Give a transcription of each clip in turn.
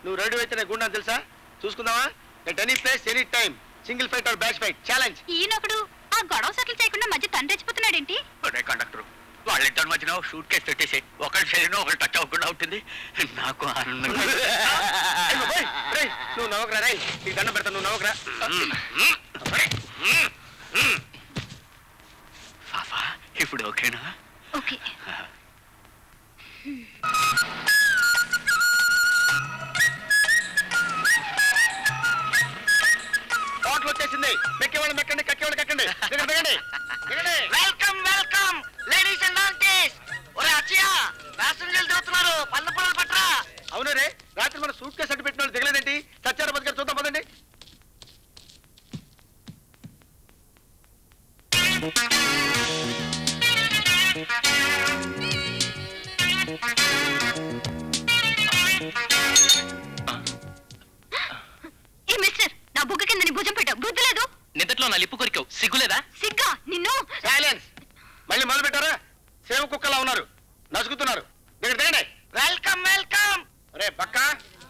నువ్వు రెడీ అయితే నేను గుండా తెలుసా? చూసుకుందామా? At any place any time, single fight or batch fight challenge. ఈయనొకడు ఆ గొడవ సెటిల్ చేయకుండా మధ్య తండ్రి రెచ్చిపోతున్నాడేంటి? కండక్టర్ వాళ్ళిద్దరి మధ్యన షూట్ కేసు పెట్టేసి ఒకరి శరీరం ఒకరు టచ్ అవ్వకుండా ఉంటుంది. నాకు ఆనందంగా. నువ్వు నవ్వకరా రే, నీకు దండం పెడతా, నువ్వు నవ్వకరా. పాపా ఇప్పుడు ఓకేనా? ఓకే. హోటల్ వచ్చేసింది. మెక్కేవాళ్ళు మెక్కండి, కక్కేవాళ్ళు కక్కండి. దిగండి. Welcome welcome ladies and aunties. ఒరే అచ్చయ్య, ప్యాసింజర్లు దిగుతున్నారు, పళ్ళ పొలాలు పట్టరా. అవును రే, రాత్రి మన సూట్ కేసు అడ్డు పెట్టిన వాళ్ళు దిగలేదేంటి? సత్యార బతికారు, చూద్దాం పదండి. ఏ మిస్టర్, నా బుగ్గ కింద నీ భుజం పెట్టావు, బుద్ధి లేదు? నిద్దట్లో నా లిప్పు కొరికావు, సిగ్గులేదా? సిగ్గా నిన్ను. సైలెన్స్. మళ్ళీ మొదలు పెట్టారా? సేవ కుక్కలా ఉన్నారు, నసుకుతున్నారు. దిగండి. Welcome welcome. రే పక్క,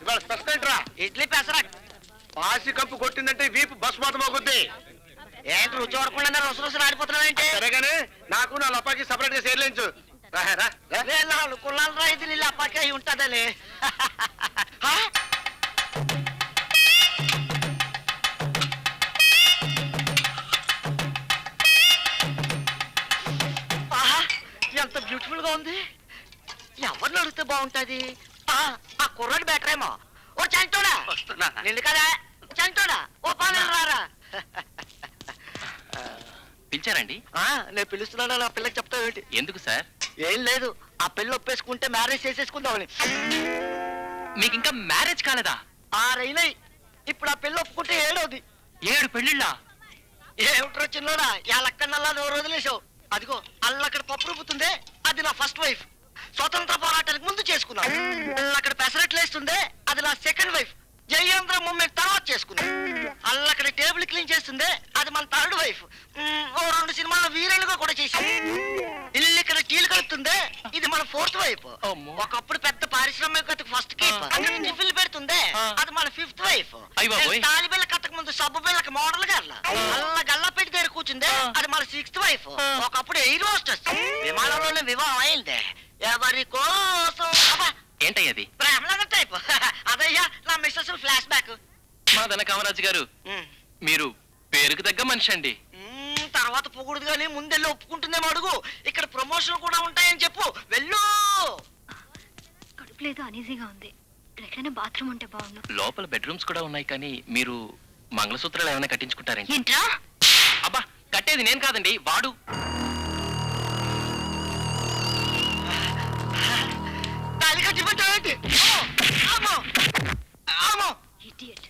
ఇవాళ స్పెషల్ ఏంట్రా? ఇడ్లీ పెసరట్. పాసి కంపు కొట్టిందంటే వీపు బస్ మాత్రం అవుతుంది. ఏంటి రుచి వరకుండా రుసరుసలు ఆడిపోతున్నావేంటి? సరేగానే నాకు నా లపాకి సపరేట్ గా సేర్లేంచు. కుల్లాలు ఇది నీళ్ళు అప్పకే అయి ఉంటుందని. ఎంత బ్యూటిఫుల్ గా ఉంది. ఎవరిని అడిగితే బాగుంటది? ఆ కుర్రాడు బెటర్ ఏమో. ఓ చంటోడా వస్తున్నా. నిన్ను కదా చంటోడా, ఓ పాలు రారా. పిలిచారండి? నేను పిలుస్తున్నాను, నా పిల్లకి చెప్తావేంటి? ఎందుకు సార్? ఏం లేదు, ఆ పిల్ల ఒప్పేసుకుంటే మ్యారేజ్ చేసేసుకుందామని. మీకు ఇంకా మ్యారేజ్ కాలేదా? 6 అయినాయి. ఇప్పుడు ఆ పిల్ల ఒప్పుకుంటే 7వది. 7 పెళ్ళిళ్ళా? ఏమిట్రో చిన్నోడా, ఎలక్కడల్లా 2 వదిలేసావు. అదిగో అల్లక్కడ పప్పు రుబ్బుతుందే, అది నా ఫస్ట్ వైఫ్. స్వతంత్ర పోరాటానికి ముందు చేసుకున్నా. అక్కడ పెసరట్లు వేస్తుందే, అది నా సెకండ్ వైఫ్. జయాంధ్ర మూమెంట్ తర్వాత చేసుకున్నా. అల్లక్కడ టేబుల్ క్లీన్ చేస్తుందే, అది మన థర్డ్ వైఫ్. ఓ 2 సినిమాల్లో వీరేళ్ళుగా కూడా చేశాను. ఇల్లు ఇక్కడ టీలు కలుపుతుందే, ఇది మన ఫోర్త్ వైఫ్. ఒకప్పుడు పెద్ద పారిశ్రామికతకు ఫస్ట్ కీప్. అక్కడ టిఫిన్లు పెడుతుందే, అది మన ఫిఫ్త్ వైఫ్. తాలి బిల్ల కట్టక ముందు సబ్బు బిల్లకి మోడల్ గల్ల అల్ల గల్లా పెట్టి దగ్గర కూర్చుందే, అది మన 6th వైఫ్. ఒకప్పుడు ఎయిర్ హోస్టెస్. విమానంలోనే వివాహం అయిందే. ఎవరి కోసం ఏంటయ్యది? ప్రేమలంగా టైప్. అదయ్యా నా మిస్సెస్ ఫ్లాష్ బ్యాక్. మా దన కామరాజు గారు, మీరు పేరుకు తగ్గ మనిషి అండి. తర్వాత పొగుడుదు గానీ ముందెళ్ళి ఒప్పుకుంటుందేమో అడుగు. ఇక్కడ ప్రమోషన్ కూడా ఉంటాయని చెప్పు. వెళ్ళు. కడుపు లేదు, అనీజీగా ఉంది. ఎక్కడైనా బాత్రూమ్ ఉంటే బాగుండు. లోపల బెడ్రూమ్స్ కూడా ఉన్నాయి, కానీ మీరు మంగళసూత్రాలు ఏమైనా కట్టించుకుంటారండి? ఏంట్రా? అబ్బా, కట్టేది నేను కాదండి, వాడు. తాళి కట్టిపెట్టావేంటి? ఇడియట్.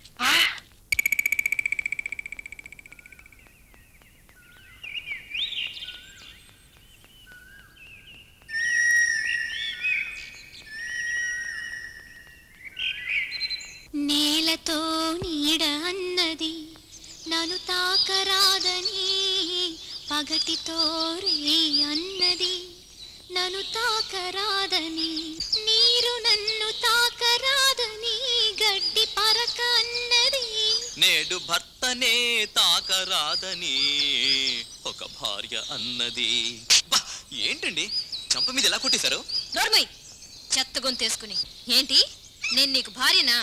నేలతో నీడ అన్నది నన్ను తాకరాదని, పగటితో రే అన్నది నన్ను తాకరాదని, నీరు నన్ను తాకరాదని, గడ్డి పరక అన్నది. నేడు భర్తనే తాకరాదని ఒక భార్య అన్నది. ఏంటండి చంప మీద ఎలా కొట్టేశారు? నోర్మై, చెత్త గొంతేసుకుని. ఏంటి, నేను నీకు భార్యనా?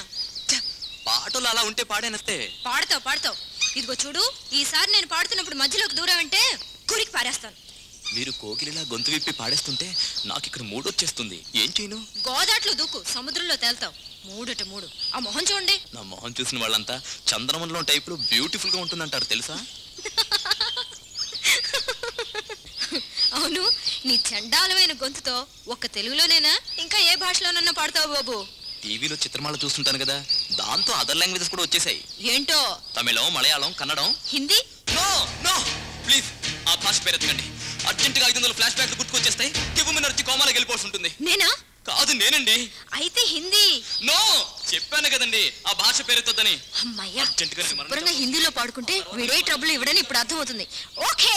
పాటలు అలా ఉంటే పాడేనస్తే. పాడతావు. ఇదిగో చూడు, ఈసారి నేను పాడుతున్నప్పుడు మధ్యలోకి దూరం అంటే కురికి పారేస్తాను. మీరు కోకిలిలా గొంతు విప్పి పాడేస్తుంటే నాకు ఇక్కడ మూడొచ్చేస్తుంది. ఏం చేయను? గోదాట్లో దూకు, సముద్రంలో తేల్తావు. 3 ఆ మొహం చూడండి. నా మొహం చూసిన వాళ్ళంతా చంద్రమండలం టైపులో బ్యూటిఫుల్ గా ఉంటుందంటారు తెలుసా? అవును, నీ చండాలమైన గొంతుతో ఒక్క తెలుగులోనేనా, ఇంకా ఏ భాషలోనన్నా పాడతావు బాబు? టీవీలో చిత్రమాల చూస్తుంటాను కదా, దాంతో అదర్ లాంగ్వేజెస్ కూడా వచ్చేసాయి. ఏంటో? తమిళం, మలయాళం, కన్నడం, హిందీ. నో ప్లీజ్, ఆ భాష పేరెత్తకండి. అర్జెంటుగా 500 ఫ్లాష్ బ్యాక్లు గుర్తుకొచ్చేస్తాయి. కివ్వు మీద వచ్చి కోమాలకు వెళ్ళిపోవాల్సి ఉంటుంది. నేనా? కాదు, నేనండి. అయితే హిందీ. నో, చెప్పాను కదండి ఆ భాష పేరెత్తొద్దని. అమ్మయ్యా, శుభ్రంగా హిందీలో పాడుకుంటే వీడే ట్రబుల్ ఇవ్వడని ఇప్పుడు అర్థమవుతుంది. ఓకే.